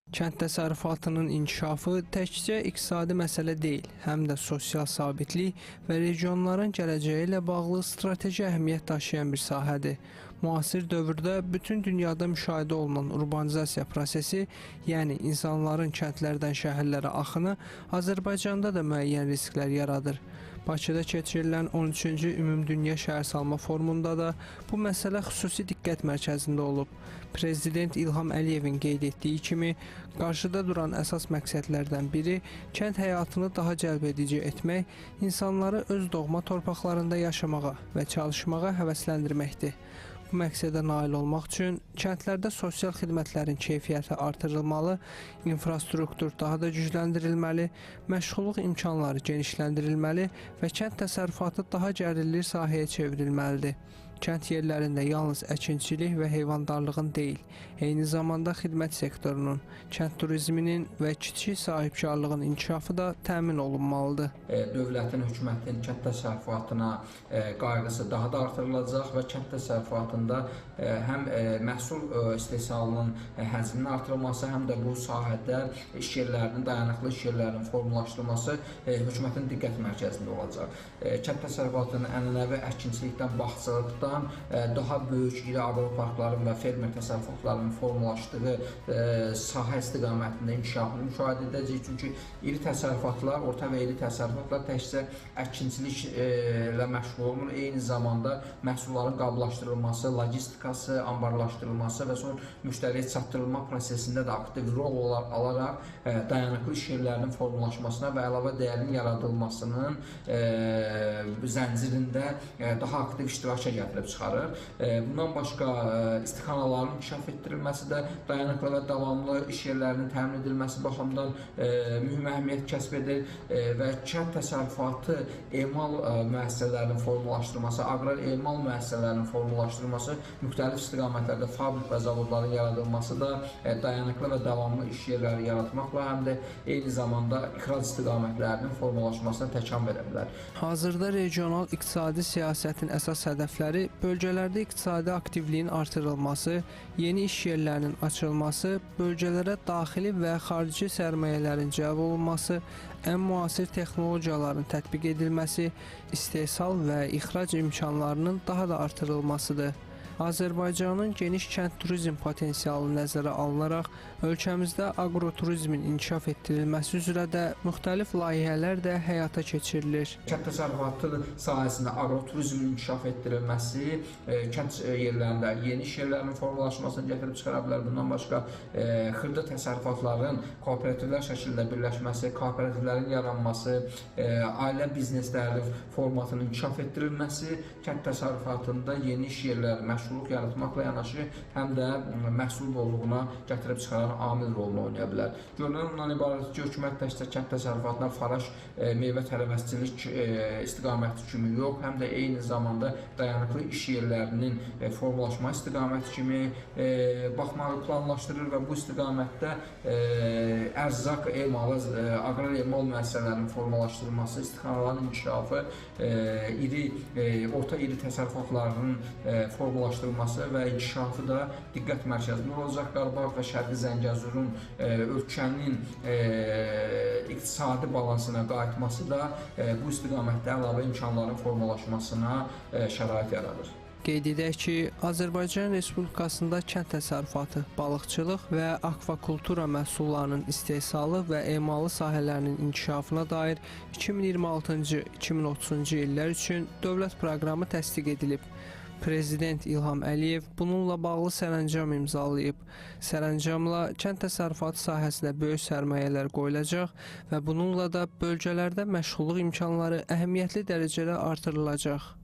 Kənd təsərrüfatının inkişafı təkcə iqtisadi məsələ deyil, həm də sosial sabitlik və regionların gələcəyi ilə bağlı strateji əhəmiyyət daşıyan bir sahədir. Müasir dövrdə bütün dünyada müşahidə olunan urbanizasiya prosesi, yəni insanların kəndlərdən şəhərlərə axını Azərbaycanda da müəyyən risklər yaradır. Bakıda keçirilən 13-cü Ümumdünya Şəhərsalma Forumunda da bu məsələ xüsusi diqqət mərkəzində olub. Prezident İlham Əliyevin qeyd etdiyi kimi, qarşıda duran əsas məqsədlərdən biri kənd həyatını daha cəlbedici etmək, insanları öz doğma torpaqlarında yaşamağa və çalışmağa həvəsləndirməkdir. Bu məqsədə nail olmaq üçün kəndlərdə sosial xidmətlərin keyfiyyəti artırılmalı, infrastruktur daha da gücləndirilməli, məşğulluq imkanları genişləndirilməli və kənd təsərrüfatı daha gəlirli sahəyə çevrilməlidir. Kənd yerlərində yalnız əkinçilik və heyvandarlığın deyil, eyni zamanda xidmət sektorunun, kənd turizminin və kiçik sahibkarlığın inkişafı da təmin olunmalıdır. Dövlətin, hökumətin kənd təsərrüfatına qayğısı daha da artırılacaq və kənd təsərrüfatında həm məhsul istehsalının həcminin artırılması, həm də bu sahədə iş yerlərinin, dayanıqlı iş yerlərinin formalaşdırılması hökumətin diqqət mərkəzində olacaq. Kənd təsərrüfatının ənənəvi əkinçilikdən, bağçılıqdan daha böyük iri aqroparkların və fermer təsərrüfatlarının formalaşdığı sahə istiqamətində inkişafını müşahidə edəcəyik. Çünki iri təsərrüfatlar, orta və iri təsərrüfatlar təkcə əkinçiliklə məşğul olmur, eyni zamanda məhsulların qablaşdırılması, logistikası, anbarlaşdırılması və sonra müştəriyə çatdırılma prosesində də aktiv rol alaraq dayanıqlı iş yerlərinin formalaşmasına və əlavə dəyərin yaradılmasının zəncirində daha aktiv iştirakə gətirir. Çıxarır. Bundan başqa istixanaların inkişaf etdirilməsi də dayanıqlı və davamlı iş yerlərinin təmin edilməsi baxımından mühüm əhəmiyyət kəsb edir və kənd təsərrüfatı emal müəssisələrinin formalaşdırılması, aqrar emal müəssisələrinin formalaşdırılması, müxtəlif istiqamətlərdə fabrik və zavodların yaradılması da dayanıqlı və davamlı iş yerləri yaratmaqla həm də eyni zamanda ixrac istiqamətlərinin formalaşmasına təkan verə bilər. Hazırda regional iqtisadi siyasətin əsas hədəfləri bölgələrdə iqtisadi aktivliyin artırılması, yeni iş yerlərinin açılması, bölgələrə daxili və xarici sərmayələrin cəlb olunması, ən müasir texnologiyaların tətbiq edilməsi, istehsal və ixrac imkanlarının daha da artırılmasıdır. Azərbaycanın geniş kənd turizm potensialı nəzərə alınaraq, ölkəmizdə aqroturizmin inkişaf etdirilməsi üzrə də müxtəlif layihələr də həyata keçirilir. Kənd təsərrüfatı sahəsində aqroturizmin inkişaf etdirilməsi, kənd yerlərində yeni iş yerlərinin formalaşmasını gətirib çıxara bilər. Bundan başqa xırda təsərrüfatların kooperativlər şəklində birləşməsi, kooperativlərin yaranması, ailə bizneslərinin formatının inkişaf etdirilməsi, kənd təsərrüfatında yeni iş yerləri, məşğulluq yaratmaqla yanaşı, həm də məhsul bolluğuna gətirib çıxaran amil rolunu oynaya bilər. Görünən ondan ibarət ki, hökumət təkcə kənd təsərrüfatına faraş meyvə tərəvəzçilik istiqaməti kimi yox, həm də eyni zamanda dayanıqlı iş yerlərinin formalaşma istiqaməti kimi baxmağı planlaşdırır və bu istiqamətdə ərzaq emalı, aqrar emal müəssisələrinin formalaşdırılması, istixanaların inkişafı, orta iri təsərrüfatlarının formalaşdırılması və inkişafı da diqqət mərkəzində olacaq. Qarabağ və Şərqi Zəngəzurun ölkənin iqtisadi balansına qayıtması da bu istiqamətdə əlavə imkanların formalaşmasına şərait yaradır. Qeyd edək ki, Azərbaycan Respublikasında kənd təsərrüfatı, balıqçılıq və akvakultura məhsullarının istehsalı və emalı sahələrinin inkişafına dair 2026-2030-cu illər üçün dövlət proqramı təsdiq edilib. Prezident İlham Əliyev bununla bağlı sərəncam imzalayıb. Sərəncamla kənd təsərrüfatı sahəsinə böyük sərmayələr qoyulacaq və bununla da bölgələrdə məşğulluq imkanları əhəmiyyətli dərəcədə artırılacaq.